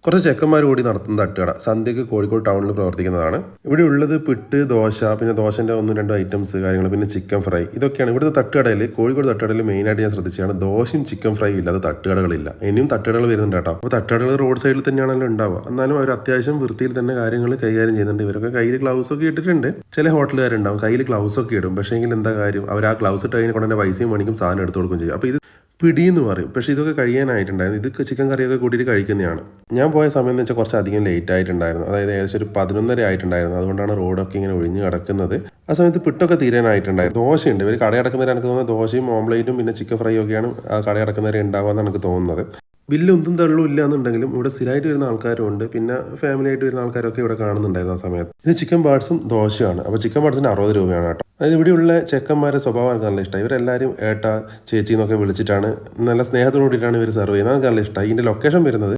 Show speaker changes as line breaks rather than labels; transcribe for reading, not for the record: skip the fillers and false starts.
കുറച്ച് ചെക്കന്മാർ കൂടി നടത്തുന്ന തട്ടുകട സന്ധ്യക്ക് കോഴിക്കോട് ടൗണിൽ പ്രവർത്തിക്കുന്നതാണ്. ഇവിടെ ഉള്ളത് പിട്ട്, ദോശ, പിന്നെ ദോശൻ്റെ ഒന്നും രണ്ടോ ഐറ്റംസ് കാര്യങ്ങൾ, പിന്നെ ചിക്കൻ ഫ്രൈ, ഇതൊക്കെയാണ് ഇവിടുത്തെ തട്ടുകടയിൽ. കോഴിക്കോട് തട്ടുകടയിൽ മെയിനായിട്ട് ഞാൻ ശ്രദ്ധിച്ചാണ് ദോശയും ചിക്കൻ ഫ്രൈ ഇല്ലാതെ തട്ടുകടകളില്ല. ഇനിയും തട്ടുകടകൾ വരുന്നുണ്ട് കേട്ടോ. അപ്പോൾ തട്ടുകടകൾ റോഡ് സൈഡിൽ തന്നെയാണല്ലോ ഉണ്ടാവുക. എന്നാലും അവർ അത്യാവശ്യം വൃത്തിയിൽ തന്നെ കാര്യങ്ങൾ കൈകാര്യം ചെയ്യുന്നുണ്ട്. ഇവരൊക്കെ കയ്യിൽ ഗ്ലൗസ് ഒക്കെ ഇട്ടിട്ടുണ്ട്. ചില ഹോട്ടലുകാരുണ്ടാവും കയ്യിൽ ഗ്ലൗസ് ഒക്കെ ഇടും, പക്ഷേ എങ്കിൽ എന്താ കാര്യം, അവർ ആ ഗ്ലൗസ് ഇട്ട് അതിനെ കൊണ്ട് തന്നെ പൈസയും മേടിക്കും, സാധനം എടുത്ത് കൊടുക്കുകയും ചെയ്യും. അപ്പോൾ ഇത് പിടിയെന്ന് പറയും. പക്ഷേ ഇതൊക്കെ കഴിയാനായിട്ടുണ്ടായിരുന്നു. ഇത് ചിക്കൻ കറിയൊക്കെ കൂട്ടിയിട്ട് കഴിക്കുന്നതാണ്. ഞാൻ പോയ സമയം എന്ന് വെച്ചാൽ കുറച്ച് അധികം ലേറ്റ് ആയിട്ടുണ്ടായിരുന്നു. അതായത് ഏകദേശം ഒരു 11:30 ആയിട്ടുണ്ടായിരുന്നു. അതുകൊണ്ടാണ് റോഡൊക്കെ ഇങ്ങനെ ഒഴിഞ്ഞ് കിടക്കുന്നത്. ആ സമയത്ത് പിട്ടൊക്കെ തീരാനായിട്ടുണ്ടായിരുന്നു. ദോശയുണ്ട്. ഇവർ കടയടക്കുന്നവരെ എനിക്ക് തോന്നുന്നത് ദോശയും ഓംലേറ്റും പിന്നെ ചിക്കൻ ഫ്രൈ ഒക്കെയാണ് ആ കടയടക്കുന്നവരെ ഉണ്ടാവുകയെന്നാണ് എനിക്ക് തോന്നുന്നത്. വലിയ ഒന്നും തള്ളും ഇല്ല എന്നുണ്ടെങ്കിലും ഇവിടെ സ്ഥിരമായിട്ട് വരുന്ന ആൾക്കാരും ഉണ്ട്. പിന്നെ ഫാമിലി ആയിട്ട് വരുന്ന ആൾക്കാരൊക്കെ ഇവിടെ കാണുന്നുണ്ടായിരുന്നു ആ സമയത്ത്. ഇത് ചിക്കൻ പാർട്സും ദോശയാണ്. അപ്പോൾ ചിക്കൻ പാർട്സിന് 60 രൂപയാണ് കേട്ടോ. അതായത് ഇവിടെയുള്ള ചെക്കന്മാരെ സ്വഭാവം എനിക്ക് നല്ല ഇഷ്ടമായി. ഇവരെല്ലാവരും ഏട്ടാ ചേച്ചി എന്നൊക്കെ വിളിച്ചിട്ടാണ് നല്ല സ്നേഹത്തോടു കൂടിയിട്ടാണ് ഇവർ സെർവ് ചെയ്യുന്നത്. എനിക്ക് നല്ല ഇഷ്ടമായി. ഇതിൻ്റെ ലൊക്കേഷൻ വരുന്നത്